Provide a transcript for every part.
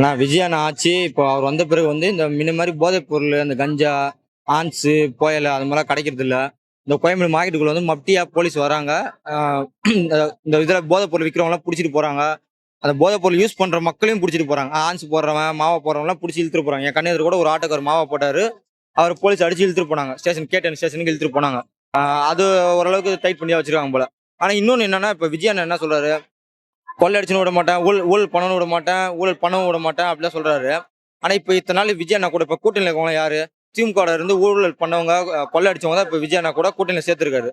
நான் விஜய் அண்ணா ஆட்சி இப்போ அவர் வந்த பிறகு வந்து இந்த முன்ன மாதிரி போதைப் பொருள் அந்த கஞ்சா, ஆன்ஸு, புயல அது மாதிரிலாம் கிடைக்கிறது இல்ல. இந்த கோயம்பேடு மார்க்கெட்டுக்குள்ள வந்து மப்டியா போலீஸ் வராங்க. ஆ இந்த இந்த இதுல போதைப் பொருள் விக்கிறவங்கலாம் புடிச்சிட்டு போறாங்க. அந்த போதைப் பொருள் யூஸ் பண்ற மக்களையும் புடிச்சிட்டு போறாங்க. ஆன்ஸ் போடுறவன், மாவா போடுறவன்லாம் புடிச்சு இழுத்துட்டு போறாங்க. என் கண்ணு எதிர கூட ஒரு ஆட்டோக்காரர் மாவா போட்டாரு. அவர போலீஸ் அடிச்சு இழுத்துட்டு போனாங்க. கேடிஎன் ஸ்டேஷனுக்கு இழுத்துட்டு போனாங்க. அது ஓரளவுக்கு டைட் பண்ணியா வச்சிருக்காங்க போல. ஆனா இன்னொன்னு என்னன்னா, இப்ப விஜய் அண்ணன் என்ன சொல்றாரு? கொள்ளை அடிச்சுன்னு விட மாட்டேன், ஊழல் பண்ணவும் விட மாட்டேன், ஊழல் பண்ணவும் விட மாட்டேன் அப்படிலாம் சொல்றாரு. ஆனா இப்ப இத்தன நாள் விஜய் அண்ணா கூட இப்ப கூட்டணியில இருக்கவங்க யாரு? திமுகல இருந்து ஊழல் பண்ணவங்க, கொள்ளை அடிச்சவங்க தான் இப்ப விஜய் அண்ணா கூட கூட்டணியில சேர்த்திருக்காரு.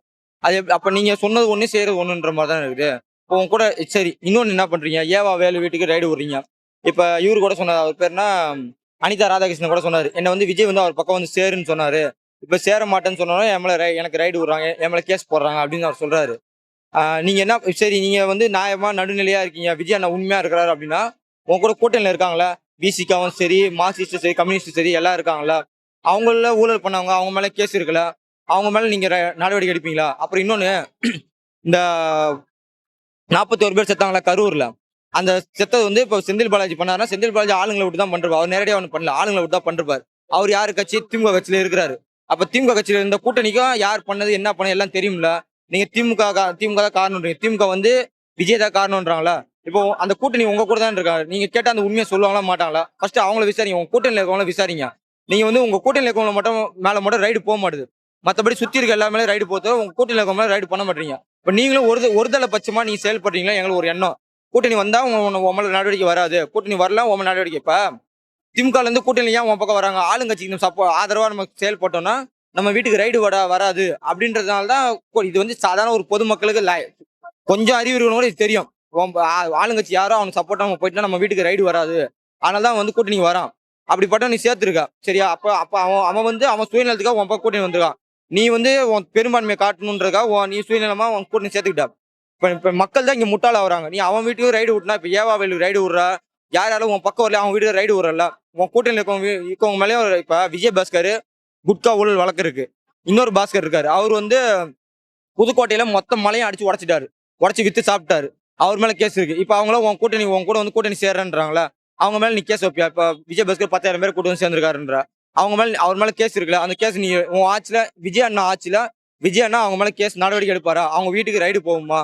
அப்ப நீங்க சொன்னது ஒண்ணு, செய்யறது ஒண்ணுன்ற மாரி தானே இருக்குது. இப்போ உங்க கூட சரி இன்னொன்னு என்ன பண்றீங்க? ஏவா வேலு வீட்டுக்கு ரைடு விடுறீங்க. இப்ப இவரு கூட சொன்னாரு. அவர் பேர் என்ன? அனிதா ராதாகிருஷ்ணன் கூட சொன்னாரு. என்ன வந்து விஜய் வந்து அவர் பக்கம் வந்து சேருன்னு சொன்னாரு. இப்ப சேர மாட்டேன்னு சொன்னாலும் என் மேல எனக்கு ரைடு விடுறாங்க, என் மேல கேஸ் போடுறாங்க அப்படின்னு அவர் சொல்றாரு. நீங்க என்ன சரி நீங்க வந்து நியாயமா நடுநிலையா இருக்கீங்க. விஜய் அண்ணா உண்மையா இருக்கிறாரு அப்படின்னா, உங்க கூட கூட்டணியில இருக்காங்களா? விசிகாவும் சரி, மார்க்சிஸ்டும் சரி, கம்யூனிஸ்டும் சரி எல்லாம் இருக்காங்களா? அவங்கள ஊழல் பண்ணவங்க, அவங்க மேல கேஸ் இருக்குல்ல? அவங்க மேல நீங்க நடவடிக்கை எடுப்பீங்களா? அப்புறம் இன்னொன்னு, இந்த 41 பேர் செத்தாங்களா கரூர்ல? அந்த செத்தது வந்து இப்போ செந்தில் பாலாஜி பண்ணாருன்னா, செந்தில் பாலாஜி ஆளுங்கள விட்டு தான் பண்றாரு. அவர் நேரடியா ஒண்ணும் பண்ணல. ஆளுங்கள விட்டு தான் பண்றாரு. அவர் யாரு கட்சி? திமுக கட்சியில இருக்கிறாரு. அப்ப திமுக கட்சியில இருந்த கூட்டணிக்கும் யார் பண்ணது, என்ன பண்ணது எல்லாம் தெரியும்ல? நீங்க திமுக தான் காரணம்ன்றீங்க. திமுக வந்து விஜய் தான் காரணம்ன்றாங்களா? இப்போ அந்த கூட்டணி உங்க கூட தான் இருக்காங்க. நீங்க கேட்டா அந்த உண்மையை சொல்லுவாங்களா மாட்டாங்களா? ஃபர்ஸ்ட் அவங்கள விசாரிங்க. உங்க கூட்டணியில இருக்கவங்கள விசாரிங்க. நீங்க வந்து உங்க கூட்டணியில இருக்கவங்கள மட்டும் மேல மட்டும் ரைடு போக மாட்டுது. மத்தபடி சுத்தி இருக்க எல்லா மேல ரைடு போது உங்க கூட்டணியில இருக்கவங்க ரைடு பண்ண மாட்டீங்க. இப்ப நீங்களும் ஒருதலை பட்சமா நீங்க செயல்படுறீங்களா? எங்களுக்கு ஒரு எண்ணம். கூட்டணி வந்தா உன் மேல நடவடிக்கை வராது. கூட்டணி வரல உன் மேல நடவடிக்கை. இப்ப திமுகல இருந்து கூட்டணி ஏன் உன் பக்கம் வராங்க? ஆளுங்கட்சிக்கு நம்ம ஆதரவா நம்ம செயல்பட்டோம்னா நம்ம வீட்டுக்கு ரைடு வராது அப்படின்றதுனால தான் இது வந்து சாதாரண ஒரு பொதுமக்களுக்கு கொஞ்சம் அறிவு இருக்கணும் இது தெரியும். ஆளுங்கட்சி யாரோ அவனுக்கு சப்போர்ட்டா நம்ம போயிட்டா நம்ம வீட்டுக்கு ரைடு வராது. அதனால தான் வந்து கூட்டணி வரான். அப்படிப்பட்ட நீ சேர்த்திருக்க சரியா? அப்ப அப்ப அவன் அவன் வந்து அவன் சுயநலத்துக்காக உன் பக்கம் கூட்டணி வந்திருக்கான். நீ வந்து உன் பெரும்பான்மையை காட்டணுன்றதுக்காக நீ சுயநலமா உன் கூட்டணி சேர்த்துக்கிட்ட. இப்ப மக்கள் தான் இங்க முட்டாள வராங்க. நீ அவன் வீட்டுக்கு ரைடு விட்டுனா இப்ப ஏவா வேலுக்கு ரைடு விடுறா, யாராலும் உன் பக்கம் வரல அவன் வீட்டுக்கு ரைடு விடுறல. உன் கூட்டணியில் இருக்கவங்க மேலேயும் இப்ப விஜய் பாஸ்கர் குட்கா ஊழல் வழக்கு இருக்கு. இன்னொரு பாஸ்கர் இருக்காரு. அவர் வந்து புதுக்கோட்டையில மொத்த மலையும் அடிச்சு உடைச்சிட்டாரு. உடைச்சு வித்து சாப்பிட்டாரு. அவர் மேல கேஸ் இருக்கு. இப்ப அவங்களும் உன் கூட வந்து கூட்டணி சேர்றேன்றாங்களா? அவங்க மேல நீ கேஸ் வைப்பியா? இப்ப விஜய் பாஸ்கர் 10,000 பேர் கூட்டு வந்து சேர்ந்திருக்காருன்ற. அவர் மேல கேஸ் இருக்குல்ல. அந்த கேஸ் நீ உன் ஆட்சியில விஜய் அண்ணா அவங்க மேல கேஸ் நடவடிக்கை எடுப்பாரா? அவங்க வீட்டுக்கு ரைடு போகுமா?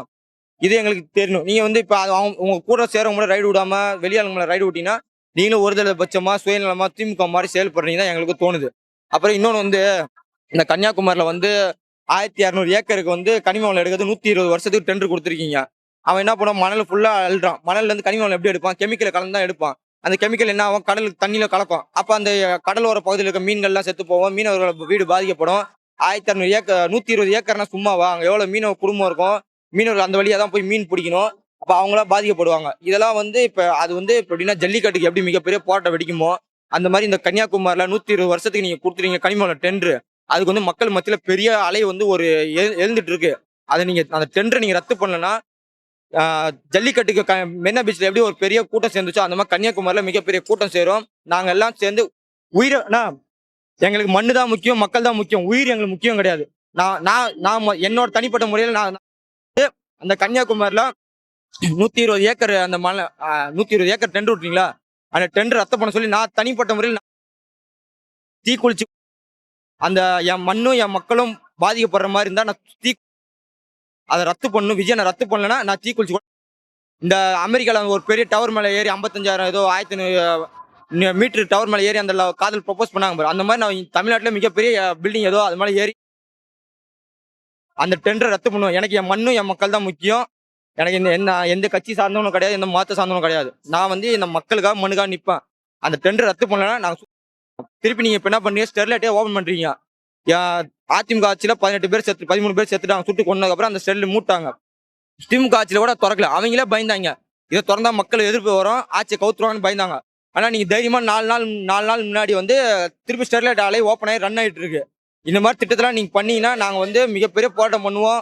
இது எங்களுக்கு தெரியணும். நீங்க வந்து இப்ப அவங்க உங்க கூட சேரவங்க ரைடு விடாம வெளியாளுங்க மேல ரைடு விட்டீங்கன்னா, நீங்களும் ஒருதலை பட்சமா சுயநலமா திமுக மாதிரி செயல்படுறீங்க தான் எங்களுக்கு தோணுது. அப்புறம் இன்னொன்னு வந்து இந்த கன்னியாகுமரியில வந்து 1200 ஏக்கருக்கு வந்து கனிம வளம் எடுக்கிறது 120 வருஷத்துக்கு டெண்டர் கொடுத்துருக்கீங்க. அவன் என்ன பண்ணுவான்? மணல் ஃபுல்லா அள்ளுறான். மணல்ல இருந்து கனிம வளம் எப்படி எடுப்பான்? கெமிக்கலை கலந்து தான் எடுப்பான். அந்த கெமிக்கல் என்ன ஆகும்? கடலுக்கு தண்ணியில கலக்கும். அப்ப அந்த கடலோர பகுதியில் இருக்க மீன்கள்லாம் செத்து போவோம். மீனவர்கள் வீடு பாதிக்கப்படும். 1200 ஏக்கர் 120 ஏக்கர்னா சும்மாவா? அங்க எவ்வளவு மீனவ குடும்பம் இருக்கும்? மீனவர்கள் அந்த வழியா தான் போய் மீன் பிடிக்கணும். அப்ப அவங்களா பாதிக்கப்படுவாங்க. இதெல்லாம் வந்து இப்ப அது வந்து எப்படின்னா ஜல்லிக்கட்டுக்கு எப்படி மிகப்பெரிய போராட்டம் வெடிக்குமோ, அந்த மாதிரி இந்த கன்னியாகுமரியில 120 வருஷத்துக்கு நீங்க கொடுத்துறீங்க கனிம வளம் டெண்டர். அதுக்கு வந்து மக்கள் மத்தியில பெரிய அலை வந்து ஒரு எழுந்துட்டு இருக்கு. அதை நீங்க அந்த டெண்டரை நீங்க ரத்து பண்ணலன்னா ஜல்லிக்கட்டுக்கு மெரினா பீச்ல எப்படி ஒரு பெரிய கூட்டம் சேர்ந்துச்சோ அந்த மாதிரி கன்னியாகுமரியில மிகப்பெரிய கூட்டம் சேரும். நாங்க எல்லாம் சேர்ந்து எங்களுக்கு மண்ணு தான் முக்கியம், மக்கள் தான் முக்கியம். உயிர் எங்களுக்கு முக்கியம் கிடையாது. நான் நான் நான் என்னோட தனிப்பட்ட முறையில் நான் அந்த கன்னியாகுமரியில 120 ஏக்கர் அந்த மலை 120 ஏக்கர் டெண்டர் விட்டீங்களா? அந்த டெண்டர் ரத்து பண்ண சொல்லி நான் தனிப்பட்ட முறையில் தீக்குளிச்சு அந்த என் மண்ணும் என் மக்களும் பாதிக்கப்படுற மாதிரி இருந்தா நான் அதை ரத்து பண்ணணும். விஜய் ரத்து பண்ணலன்னா நான் தீக்குளிச்சு இந்த அமெரிக்கால ஒரு பெரிய டவர் மேல ஏறி 55,000 ஏதோ 1500 மீட்டர் டவர் மேல ஏறி அந்த காதல் ப்ரொபோஸ் பண்ணாங்க பாரு. அந்த மாதிரி நான் தமிழ்நாட்டுல மிகப்பெரிய பில்டிங் ஏதோ அது மேல ஏறி அந்த டெண்டரை ரத்து பண்ணுவேன். எனக்கு என் மண்ணும் என் மக்கள் தான் முக்கியம். எனக்கு எந்த கட்சி சார்ந்தவனும் கிடையாது, எந்த மாத்த சார்ந்தவனும் கிடையாது. நான் வந்து இந்த மக்களுக்காக மண்ணுக்காக நிற்பேன். அந்த டெண்டர் ரத்து பண்ணலன்னா நான் திருப்பி நீங்க இப்ப என்ன பண்றீங்க? ஸ்டெர்லைட்டே ஓபன் பண்றீங்க. அதிமுக ஆட்சியில 13 பேர் செத்துட்டாங்க. சுட்டு கொண்டதுக்கு அப்புறம் அந்த ஸ்டெர்லைட் மூட்டாங்க. திமுக ஆட்சியில கூட திறக்கல. அவங்களே பயந்தாங்க. இதை திறந்தா மக்கள் எதிர்ப்பு வரும், ஆட்சியை கவுத்துருவாங்கன்னு பயந்தாங்க. ஆனா நீங்க தைரியமா 4 நாள் முன்னாடி வந்து திருப்பி ஸ்டெர்லைட் ஆலை ஓப்பன் ஆகி ரன் ஆயிட்டு இருக்கு. இந்த மாதிரி திட்டத்தெல்லாம் நீங்க பண்ணீங்கன்னா நாங்க வந்து மிகப்பெரிய போராட்டம் பண்ணுவோம்.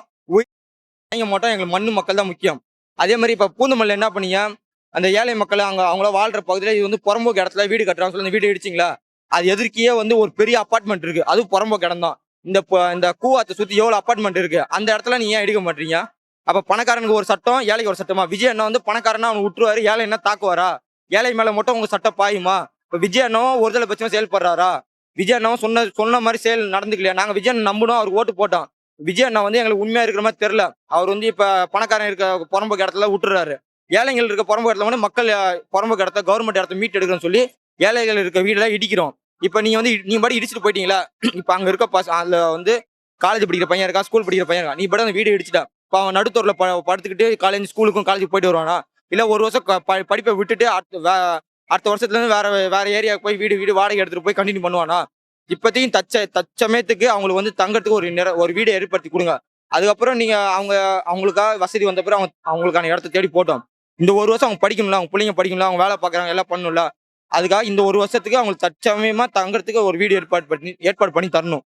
வாங்க மாட்டோம். எங்களுக்கு மண்ணு மக்கள் தான் முக்கியம். அதே மாதிரி இப்ப பூந்தமல்ல என்ன பண்ணீங்க? அந்த ஏழை மக்கள் அவங்கள வாழ்ற பகுதியில இது வந்து புறம்போக்கு இடத்துல வீடு கட்டுறாங்க சொல்லி வீடு இடிச்சிங்களா? அது எதிர்க்கியே வந்து ஒரு பெரிய அப்பார்ட்மெண்ட் இருக்கு. அதுவும் புறம்போக்கு இடம் தான். இந்த கூவாத்தை சுத்தி எவ்வளவு அப்பார்ட்மெண்ட் இருக்கு? அந்த இடத்துல நீங்க ஏன் எடுக்க மாட்டீங்க? அப்ப பணக்காரனுக்கு ஒரு சட்டம், ஏழைக்கு ஒரு சட்டமா? விஜய் அண்ணா வந்து பணக்காரனா அவனை விட்டுருவாரு, ஏழை என்ன தாக்குவாரா? ஏழை மேல மட்டும் உங்க சட்டம் பாயுமா? இப்ப விஜய் அண்ணாவும் ஒருதலை பட்சமா செயல்படுறாரா? விஜய் அண்ணாவும் சொன்ன சொன்ன மாதிரி செயல் நடந்துக்கலையா? நாங்க விஜய் அண்ணன் நம்புனோம், அவருக்கு ஓட்டு போட்டோம். விஜய் அண்ணா வந்து எங்களுக்கு உண்மையா இருக்கிற மாதிரி தெரியல. அவர் வந்து இப்ப பணக்காரன் இருக்க புறம்போக்கு இடத்துல விட்டுறாரு. ஏழைகள் இருக்க புறம்போக்கு இடத்துல வந்து மக்கள் புறம்போக்கு இடத்த கவர்மெண்ட் இடத்த மீட் எடுக்கணும்னு சொல்லி ஏழைகள் இருக்க வீடெல்லாம் இடிக்கிறோம். இப்ப நீங்க வந்து நீங்க பாட்டுக்கு இடிச்சுட்டு போயிட்டீங்களா? இப்ப அங்க இருக்க அதுல வந்து காலேஜ் படிக்கிற பையன் இருக்கான், ஸ்கூல் படிக்கிற பையன் இருக்கான். நீ பாட்டுக்கு அந்த வீடு இடிச்சுட்ட. இப்ப அவன் நடுத்தூர்ல படுத்துக்கிட்டு காலேஜ் ஸ்கூலுக்கும் காலேஜுக்கு போயிட்டு வருவானா? இல்ல ஒரு வருஷம் படிப்பை விட்டுட்டு அடுத்த வருஷத்துல இருந்து வேற வேற ஏரியாவுக்கு போய் வீடு வீடு வாடகை எடுத்துட்டு போய் கண்டினியூ பண்ணுவானா? இப்போதையும் தற்சமயத்துக்கு அவங்களுக்கு வந்து தங்கறதுக்கு ஒரு வீடு ஏற்படுத்தி கொடுங்க. அதுக்கப்புறம் நீங்க அவங்களுக்காக வசதி வந்த பிறகு அவங்களுக்கான இடத்த தேடி போட்டோம். இந்த ஒரு வருஷம் அவங்க படிக்கணும்ல, அவங்க பிள்ளைங்க படிக்கணும்ல, அவங்க வேலை பார்க்குறாங்க, எல்லாம் பண்ணணும்ல. அதுக்காக இந்த ஒரு வருஷத்துக்கு அவங்களுக்கு தற்சமயமா தங்கறதுக்கு ஒரு வீடு ஏற்பாடு பண்ணி தரணும்.